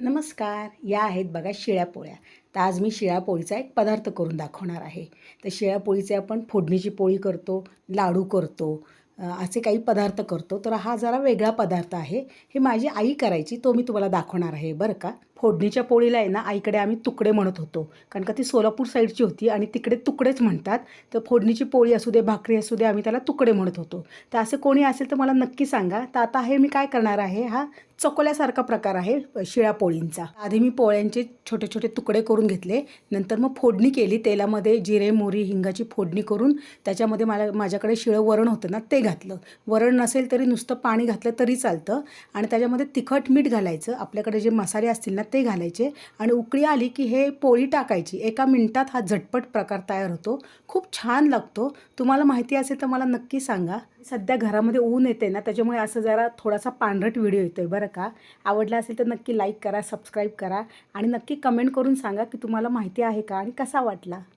नमस्कार. या आहेत बघा शिळ्या पोळ्या. तर आज मी शिळ्या पोळीचा एक पदार्थ करून दाखवणार आहे. तर शिळ्या पोळीचे आपण फोडणीची पोळी करतो, लाडू करतो, असे काही पदार्थ करतो. तर हा जरा वेगळा पदार्थ आहे. हे माझी आई करायची, तो मी तुम्हाला दाखवणार आहे बरं का. फोडणीच्या पोळीला आहे ना, आईकडे आम्ही तुकडे म्हणत होतो. कारण का ती सोलापूर साईडची होती आणि तिकडे तुकडेच म्हणतात. तर फोडणीची पोळी असू दे, भाकरी असू दे, आम्ही त्याला तुकडे म्हणत होतो. तर असं कोणी असेल तर मला नक्की सांगा. तर आता हे मी काय करणार आहे, हा चकोल्यासारखा प्रकार आहे शिळ्या पोळींचा. आधी मी पोळ्यांचे छोटे छोटे तुकडे करून घेतले. नंतर मग फोडणी केली तेलामध्ये. जिरे, मोहरी, हिंगाची फोडणी करून त्याच्यामध्ये माझ्याकडे शिळं वरण होतं ना, ते घातलं. वरण नसेल तरी नुसतं पाणी घातलं तरी चालतं. आणि त्याच्यामध्ये तिखट मीठ घालायचं. आपल्याकडे जे मसाले असतील ना ते घालायचे. आणि उकळी आली की हे पोळी टाकायची. 1 मिनिटात हा झटपट प्रकार तयार होतो. खूप छान लागतो. तुम्हाला माहिती असेल तर मला नक्की सांगा. सध्या घरामध्ये ऊन येते ना, त्याच्यामुळे असं जरा थोडासा पांढरट व्हिडिओ येतोय बरं का. आवडला असेल तर नक्की लाईक करा, सबस्क्राईब करा आणि नक्की कमेंट करून सांगा की तुम्हाला माहिती आहे का आणि कसा वाटला.